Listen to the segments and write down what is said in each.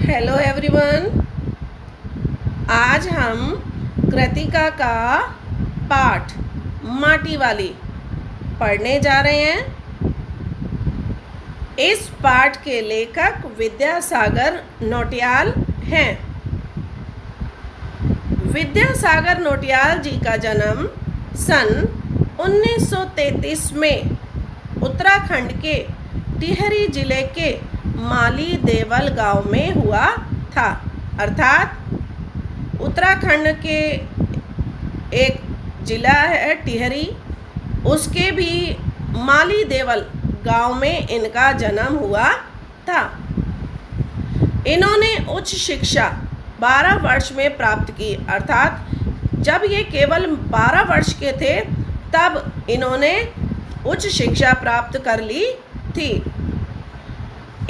Hello everyone. आज हम कृतिका का पाठ माटी वाली पढ़ने जा रहे हैं। इस पाठ के लेखक विद्यासागर नौटियाल हैं। विद्यासागर नौटियाल जी का जन्म सन 1933 में उत्तराखंड के टिहरी जिले के माली देवल गांव में हुआ था। अर्थात उत्तराखंड के एक जिला है टिहरी, उसके भी माली देवल गांव में इनका जन्म हुआ था। इन्होंने उच्च शिक्षा 12 वर्ष में प्राप्त की। अर्थात जब ये केवल 12 वर्ष के थे तब इन्होंने उच्च शिक्षा प्राप्त कर ली थी।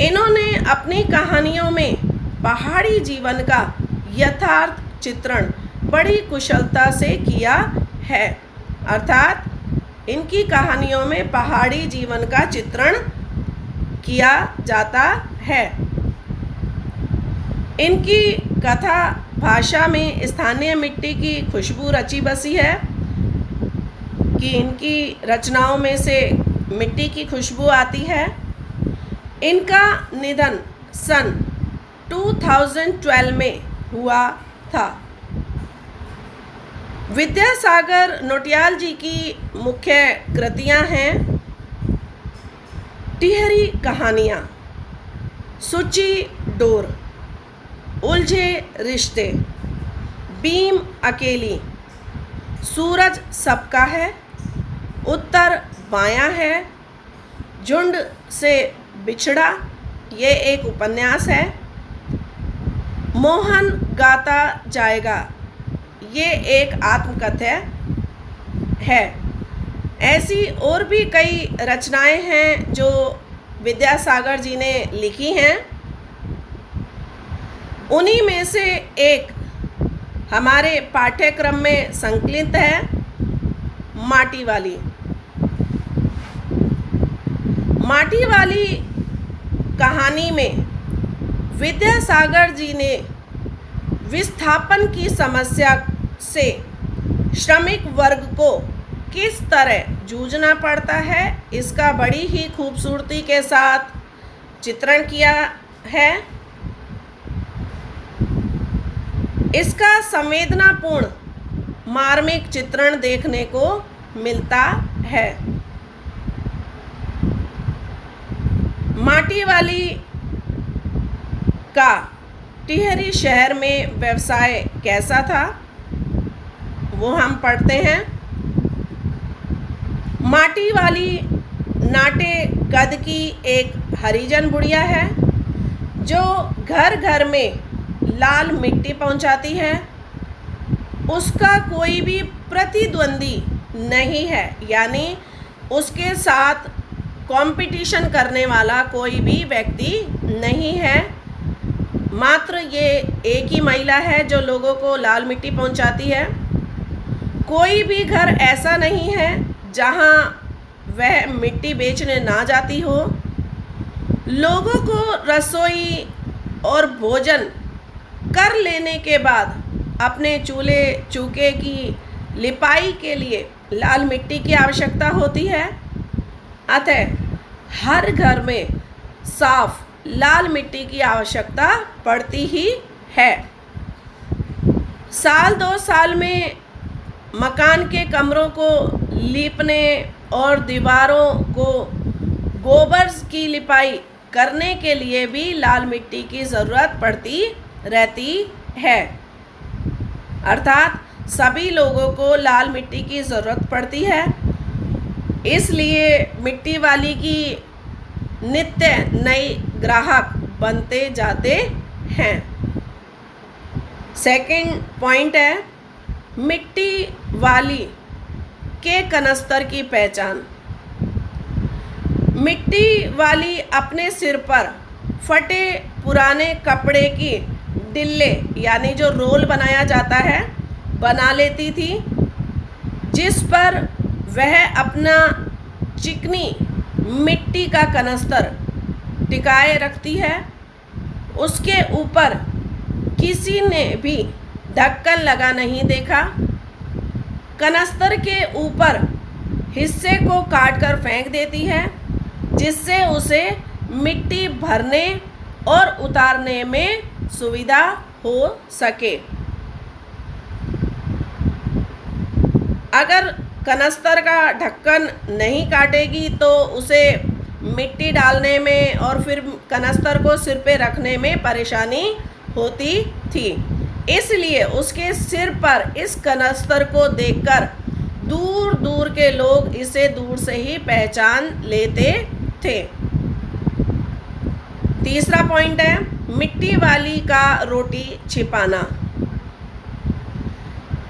इन्होंने अपनी कहानियों में पहाड़ी जीवन का यथार्थ चित्रण बड़ी कुशलता से किया है। अर्थात इनकी कहानियों में पहाड़ी जीवन का चित्रण किया जाता है। इनकी कथा भाषा में स्थानीय मिट्टी की खुशबू रची बसी है कि इनकी रचनाओं में से मिट्टी की खुशबू आती है। इनका निधन सन 2012 में हुआ था। विद्यासागर नौटियाल जी की मुख्य कृतियां हैं टिहरी कहानियां, सूची डोर, उलझे रिश्ते, बीम अकेली, सूरज सबका है, उत्तर बायां है, झुंड से बिछड़ा, ये एक उपन्यास है, मोहन गाता जाएगा, ये एक आत्मकथा है। ऐसी और भी कई रचनाएं हैं जो विद्यासागर जी ने लिखी हैं। उन्हीं में से एक हमारे पाठ्यक्रम में संकलित है माटी वाली। माटी वाली कहानी में विद्यासागर जी ने विस्थापन की समस्या से श्रमिक वर्ग को किस तरह जूझना पड़ता है, इसका बड़ी ही खूबसूरती के साथ चित्रण किया है। इसका संवेदनापूर्ण मार्मिक चित्रण देखने को मिलता है। माटी वाली का टिहरी शहर में व्यवसाय कैसा था वो हम पढ़ते हैं। माटी वाली नाटे कद की एक हरिजन बुढ़िया है जो घर घर में लाल मिट्टी पहुंचाती है। उसका कोई भी प्रतिद्वंदी नहीं है, यानी उसके साथ कंपटीशन करने वाला कोई भी व्यक्ति नहीं है। मात्र ये एक ही महिला है जो लोगों को लाल मिट्टी पहुंचाती है। कोई भी घर ऐसा नहीं है जहां वह मिट्टी बेचने ना जाती हो। लोगों को रसोई और भोजन कर लेने के बाद अपने चूल्हे चौके की लिपाई के लिए लाल मिट्टी की आवश्यकता होती है। अतः हर घर में साफ लाल मिट्टी की आवश्यकता पड़ती ही है। साल 2 साल में मकान के कमरों को लीपने और दीवारों को गोबर की लिपाई करने के लिए भी लाल मिट्टी की ज़रूरत पड़ती रहती है। अर्थात सभी लोगों को लाल मिट्टी की ज़रूरत पड़ती है। इसलिए मिट्टी वाली की नित्य नए ग्राहक बनते जाते हैं। सेकंड पॉइंट है मिट्टी वाली के कनस्तर की पहचान। मिट्टी वाली अपने सिर पर फटे पुराने कपड़े की डिल्ले यानी जो रोल बनाया जाता है बना लेती थी, जिस पर वह अपना चिकनी मिट्टी का कनस्तर टिकाए रखती है। उसके ऊपर किसी ने भी ढक्कन लगा नहीं देखा। कनस्तर के ऊपर हिस्से को काटकर फेंक देती है, जिससे उसे मिट्टी भरने और उतारने में सुविधा हो सके। अगर कनस्तर का ढक्कन नहीं काटेगी तो उसे मिट्टी डालने में और फिर कनस्तर को सिर पे रखने में परेशानी होती थी। इसलिए उसके सिर पर इस कनस्तर को देखकर दूर दूर के लोग इसे दूर से ही पहचान लेते थे। तीसरा पॉइंट है मिट्टी वाली का रोटी छिपाना।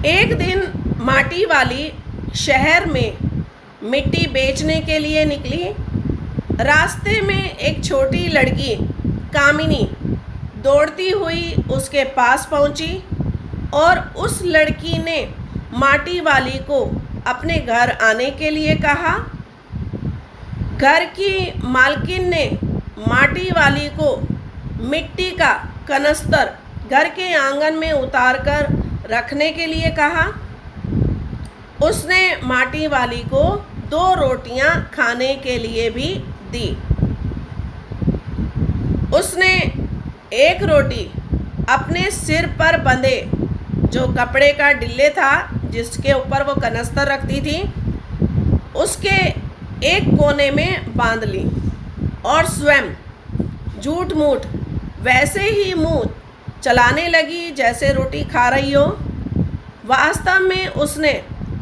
एक दिन माटी वाली शहर में मिट्टी बेचने के लिए निकली। रास्ते में एक छोटी लड़की कामिनी दौड़ती हुई उसके पास पहुंची और उस लड़की ने माटी वाली को अपने घर आने के लिए कहा। घर की मालकिन ने माटी वाली को मिट्टी का कनस्तर घर के आंगन में उतारकर रखने के लिए कहा। उसने माटी वाली को 2 रोटियां खाने के लिए भी दी। उसने एक रोटी अपने सिर पर बंधे जो कपड़े का डिल्ले था जिसके ऊपर वो कनस्तर रखती थी, उसके एक कोने में बांध ली और स्वयं झूठ मूठ वैसे ही मुंह चलाने लगी जैसे रोटी खा रही हो। वास्तव में उसने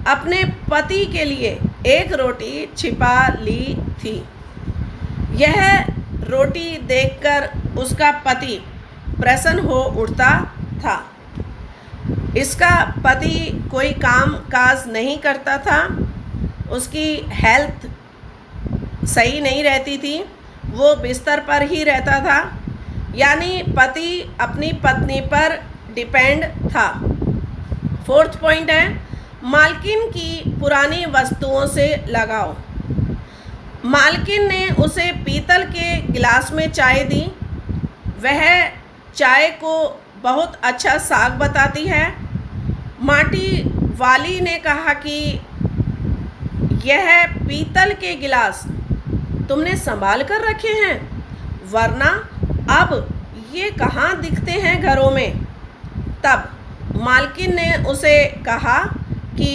अपने पति के लिए एक रोटी छिपा ली थी। यह रोटी देखकर उसका पति प्रसन्न हो उठता था। इसका पति कोई काम काज नहीं करता था, उसकी हेल्थ सही नहीं रहती थी, वो बिस्तर पर ही रहता था, यानी पति अपनी पत्नी पर डिपेंड था। 4th पॉइंट है मालकिन की पुरानी वस्तुओं से लगाव। मालकिन ने उसे पीतल के गिलास में चाय दी। वह चाय को बहुत अच्छा साग बताती है। माटी वाली ने कहा कि यह पीतल के गिलास तुमने संभाल कर रखे हैं, वरना अब ये कहाँ दिखते हैं घरों में। तब मालकिन ने उसे कहा कि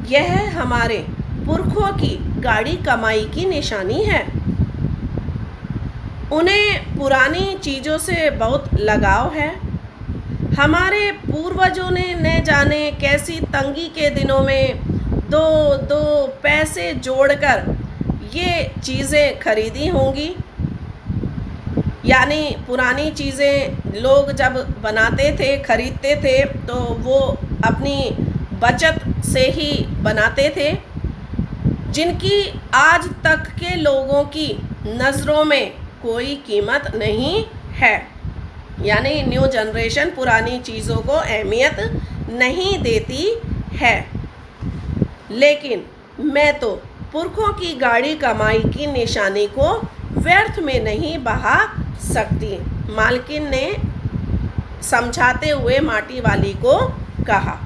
यह हमारे पुरखों की गाढ़ी कमाई की निशानी है। उन्हें पुरानी चीज़ों से बहुत लगाव है। हमारे पूर्वजों ने न जाने कैसी तंगी के दिनों में दो दो पैसे जोड़कर ये चीज़ें खरीदी होंगी। यानी पुरानी चीज़ें लोग जब बनाते थे, खरीदते थे, तो वो अपनी बचत से ही बनाते थे, जिनकी आज तक के लोगों की नज़रों में कोई कीमत नहीं है। यानी न्यू जनरेशन पुरानी चीज़ों को अहमियत नहीं देती है। लेकिन मैं तो पुरखों की गाढ़ी कमाई की निशानी को व्यर्थ में नहीं बहा सकती, मालकिन ने समझाते हुए माटी वाली को कहा।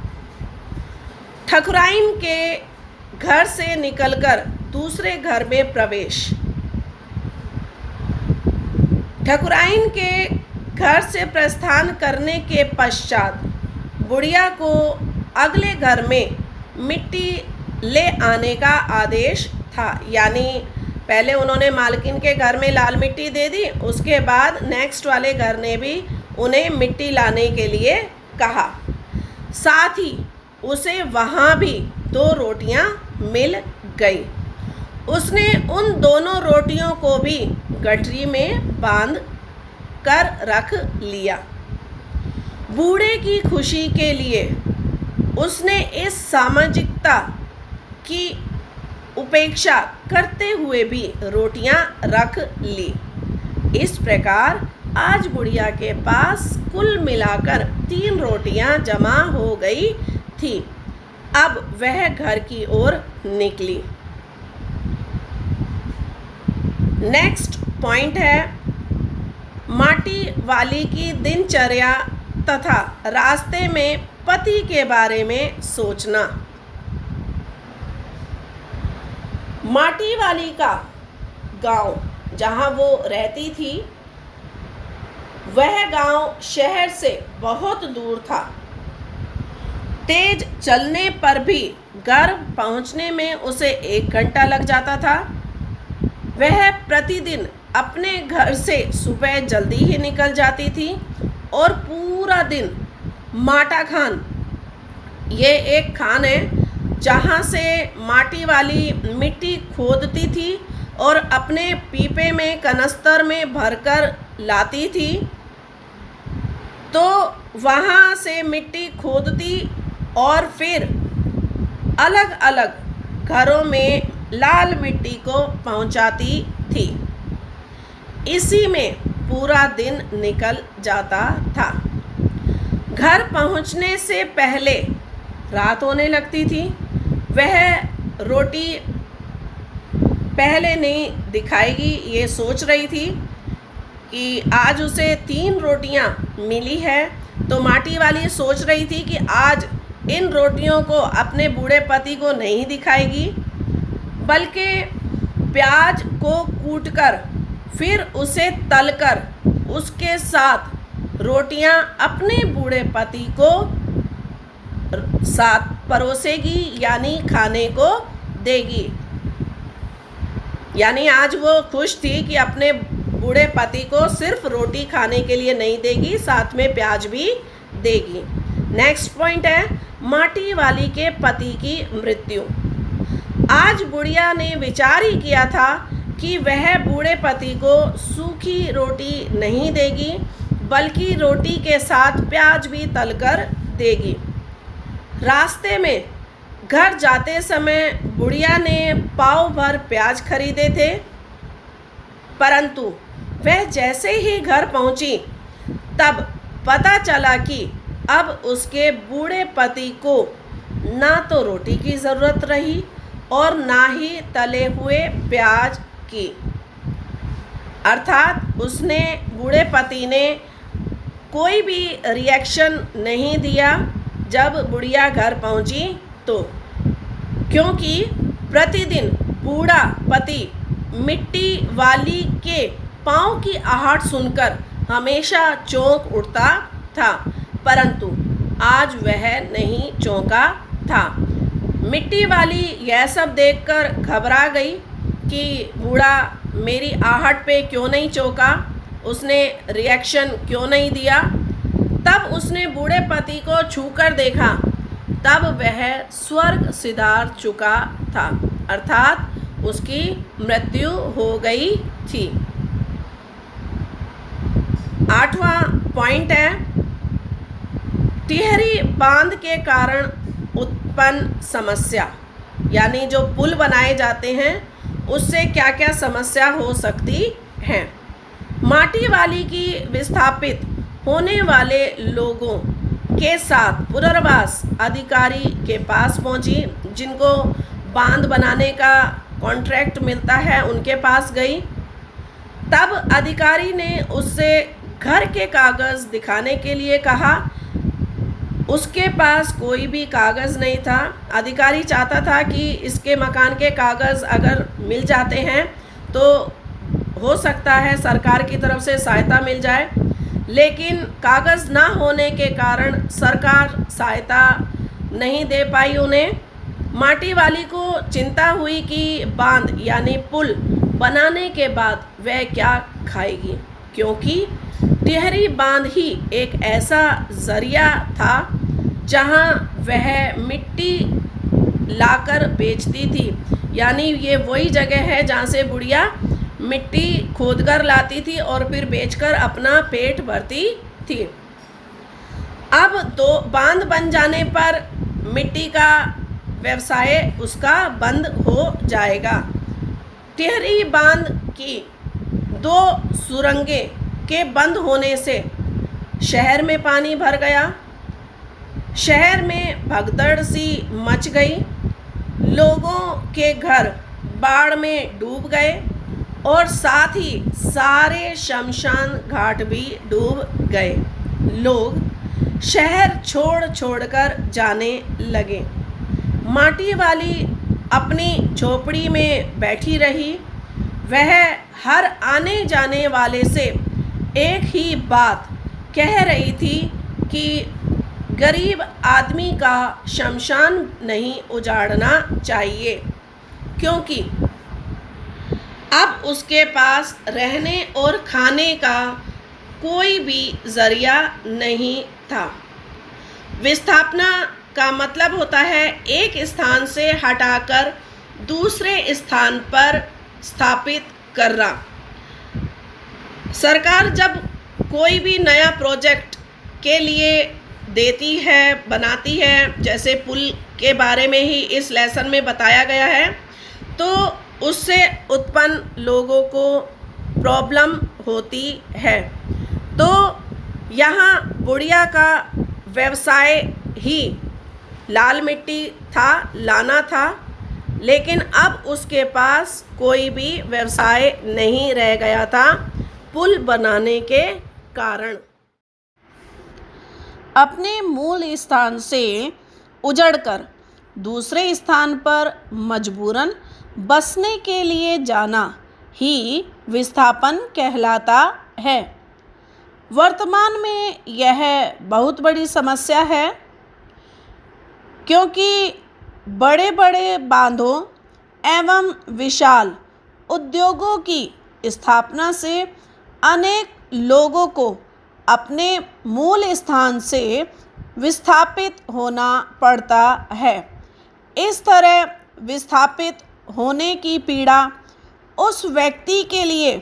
ठकुराइन के घर से निकलकर दूसरे घर में प्रवेश। ठकुराइन के घर से प्रस्थान करने के पश्चात बुढ़िया को अगले घर में मिट्टी ले आने का आदेश था। यानी पहले उन्होंने मालकिन के घर में लाल मिट्टी दे दी, उसके बाद नेक्स्ट वाले घर ने भी उन्हें मिट्टी लाने के लिए कहा। साथ ही उसे वहाँ भी 2 रोटियाँ मिल गई। उसने उन दोनों रोटियों को भी गठरी में बांध कर रख लिया। बूढ़े की खुशी के लिए उसने इस सामाजिकता की उपेक्षा करते हुए भी रोटियां रख ली। इस प्रकार आज बुढ़िया के पास कुल मिलाकर 3 रोटियां जमा हो गई थी। अब वह घर की ओर निकली। नेक्स्ट पॉइंट है माटी वाली की दिनचर्या तथा रास्ते में पति के बारे में सोचना। माटी वाली का गांव जहां वो रहती थी, वह गांव शहर से बहुत दूर था। तेज चलने पर भी घर पहुंचने में उसे 1 घंटा लग जाता था। वह प्रतिदिन अपने घर से सुबह जल्दी ही निकल जाती थी और पूरा दिन माटा खान, ये एक खान है जहाँ से माटी वाली मिट्टी खोदती थी और अपने पीपे में कनस्तर में भरकर लाती थी। तो वहाँ से मिट्टी खोदती और फिर अलग अलग घरों में लाल मिट्टी को पहुँचाती थी। इसी में पूरा दिन निकल जाता था। घर पहुँचने से पहले रात होने लगती थी। वह रोटी पहले नहीं दिखाएगी, ये सोच रही थी कि आज उसे 3 रोटियां मिली है, तो माटी वाली सोच रही थी कि आज इन रोटियों को अपने बूढ़े पति को नहीं दिखाएगी, बल्कि प्याज को कूटकर फिर उसे तलकर उसके साथ रोटियां अपने बूढ़े पति को साथ परोसेगी, यानी खाने को देगी। यानी आज वो खुश थी कि अपने बूढ़े पति को सिर्फ रोटी खाने के लिए नहीं देगी, साथ में प्याज भी देगी। नेक्स्ट पॉइंट है माटी वाली के पति की मृत्यु। आज बुढ़िया ने विचार ही किया था कि वह बूढ़े पति को सूखी रोटी नहीं देगी, बल्कि रोटी के साथ प्याज भी तलकर देगी। रास्ते में घर जाते समय बुढ़िया ने पाव भर प्याज खरीदे थे, परंतु वह जैसे ही घर पहुंची तब पता चला कि अब उसके बूढ़े पति को ना तो रोटी की ज़रूरत रही और ना ही तले हुए प्याज की। अर्थात उसने बूढ़े पति ने कोई भी रिएक्शन नहीं दिया जब बुढ़िया घर पहुंची तो, क्योंकि प्रतिदिन बूढ़ा पति मिट्टी वाली के पाँव की आहट सुनकर हमेशा चौंक उठता था, परंतु आज वह नहीं चौंका था। मिट्टी वाली यह सब देखकर घबरा गई कि बूढ़ा मेरी आहट पे क्यों नहीं चौंका, उसने रिएक्शन क्यों नहीं दिया। तब उसने बूढ़े पति को छूकर देखा, तब वह स्वर्ग सिधार चुका था, अर्थात उसकी मृत्यु हो गई थी। 8वां पॉइंट है टिहरी बांध के कारण उत्पन्न समस्या, यानी जो पुल बनाए जाते हैं उससे क्या क्या समस्या हो सकती है। माटी वाली की विस्थापित होने वाले लोगों के साथ पुनर्वास अधिकारी के पास पहुंची, जिनको बांध बनाने का कॉन्ट्रैक्ट मिलता है उनके पास गई। तब अधिकारी ने उससे घर के कागज़ दिखाने के लिए कहा। उसके पास कोई भी कागज़ नहीं था। अधिकारी चाहता था कि इसके मकान के कागज़ अगर मिल जाते हैं तो हो सकता है सरकार की तरफ से सहायता मिल जाए, लेकिन कागज़ ना होने के कारण सरकार सहायता नहीं दे पाई उन्हें। माटी वाली को चिंता हुई कि बांध यानी पुल बनाने के बाद वह क्या खाएगी, क्योंकि टिहरी बांध ही एक ऐसा ज़रिया था जहां वह मिट्टी लाकर बेचती थी। यानी ये वही जगह है जहां से बुढ़िया मिट्टी खोदकर लाती थी और फिर बेचकर अपना पेट भरती थी। अब तो बांध बन जाने पर मिट्टी का व्यवसाय उसका बंद हो जाएगा। टिहरी बांध की 2 सुरंगें के बंद होने से शहर में पानी भर गया। शहर में भगदड़ सी मच गई। लोगों के घर बाढ़ में डूब गए। और साथ ही सारे शमशान घाट भी डूब गए। लोग शहर छोड़ छोड़कर जाने लगे। माटी वाली अपनी झोपड़ी में बैठी रही। वह हर आने जाने वाले से एक ही बात कह रही थी कि गरीब आदमी का शमशान नहीं उजाड़ना चाहिए, क्योंकि अब उसके पास रहने और खाने का कोई भी जरिया नहीं था। विस्थापना का मतलब होता है एक स्थान से हटाकर दूसरे स्थान पर स्थापित करना। सरकार जब कोई भी नया प्रोजेक्ट के लिए देती है, बनाती है, जैसे पुल के बारे में ही इस लेसन में बताया गया है, तो उससे उत्पन्न लोगों को प्रॉब्लम होती है। तो यहाँ बुढ़िया का व्यवसाय ही लाल मिट्टी था, लाना था, लेकिन अब उसके पास कोई भी व्यवसाय नहीं रह गया था पुल बनाने के कारण। अपने मूल स्थान से उजड़कर दूसरे स्थान पर मजबूरन बसने के लिए जाना ही विस्थापन कहलाता है। वर्तमान में यह बहुत बड़ी समस्या है, क्योंकि बड़े बड़े बांधों एवं विशाल उद्योगों की स्थापना से अनेक लोगों को अपने मूल स्थान से विस्थापित होना पड़ता है। इस तरह विस्थापित होने की पीड़ा उस व्यक्ति के लिए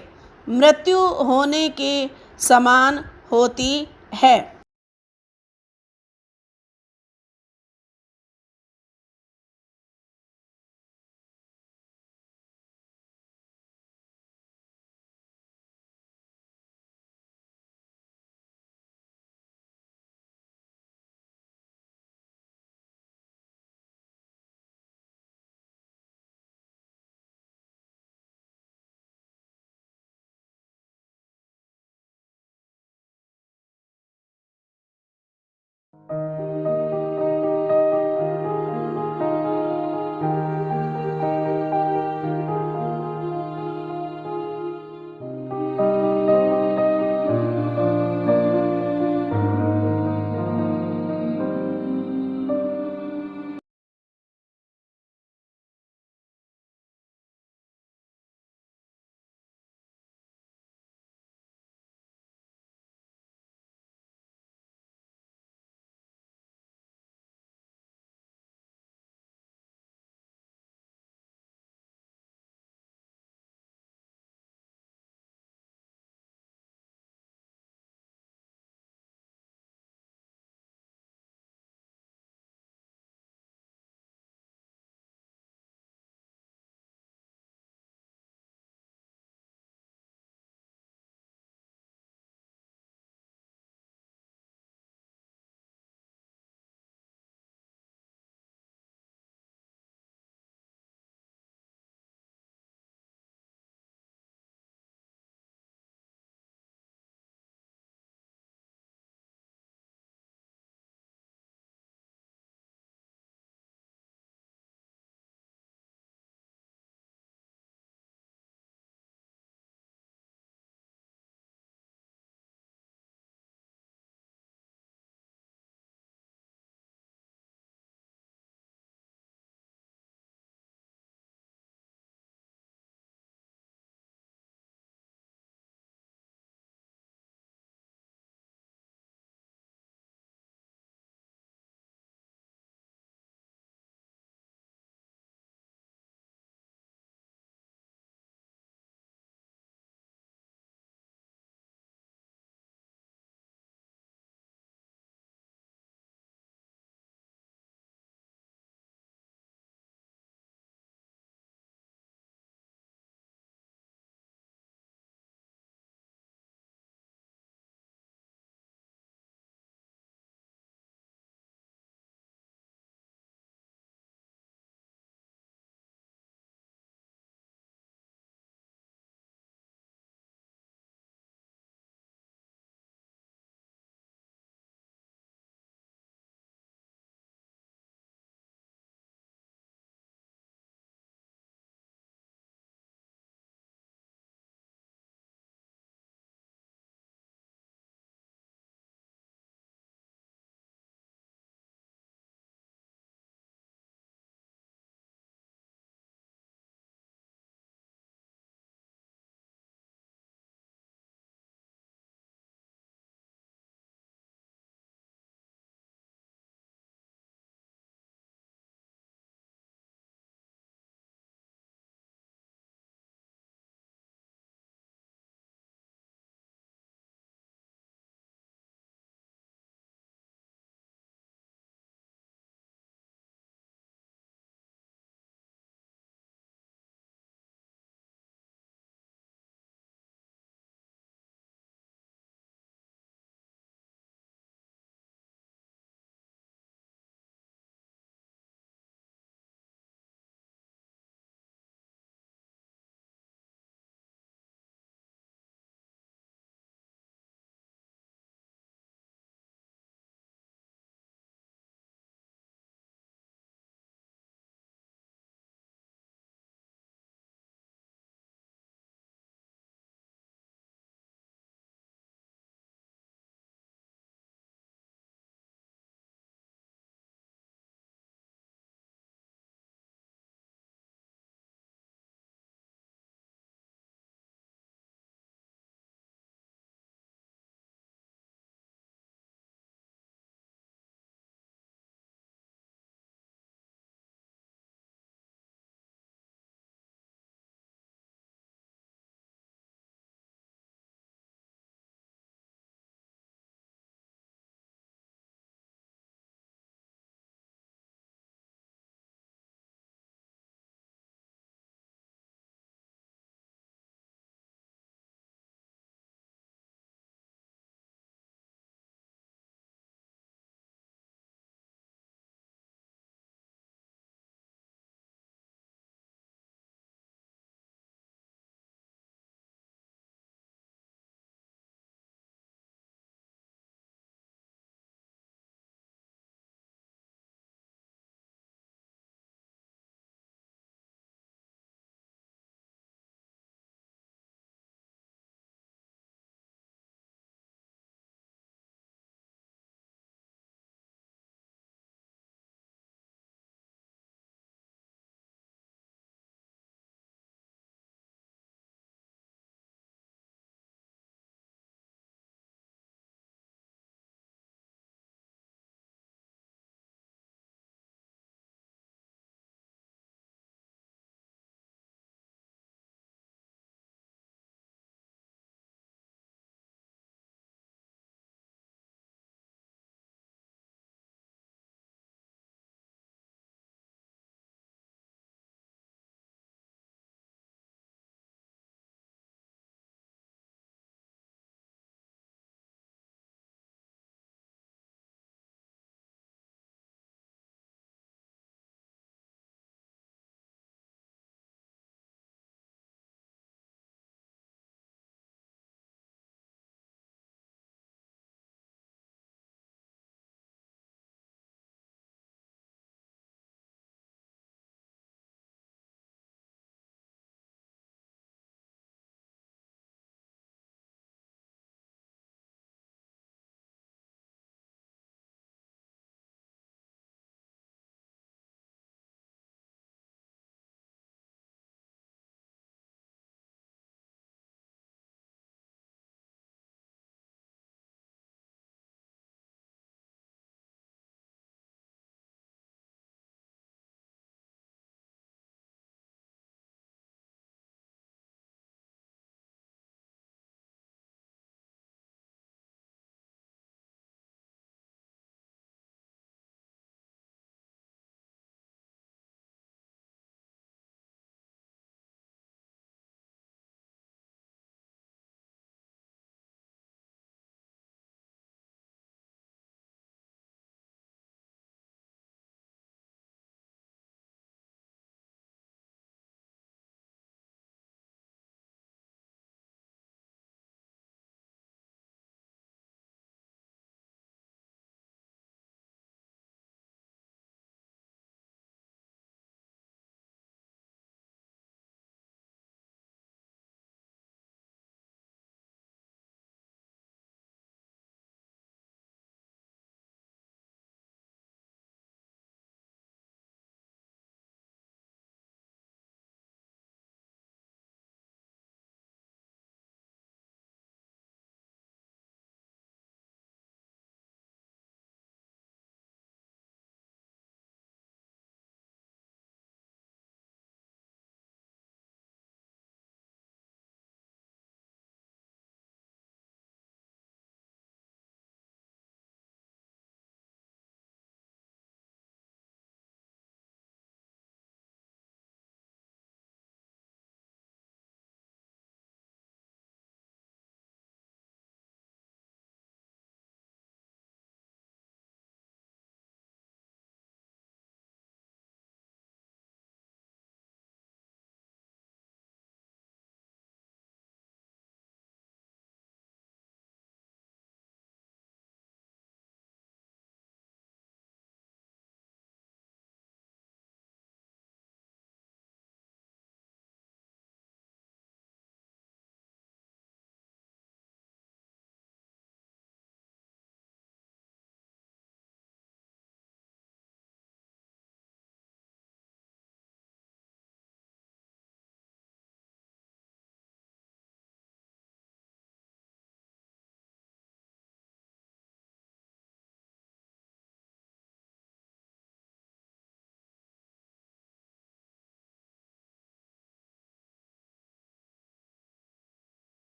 मृत्यु होने के समान होती है।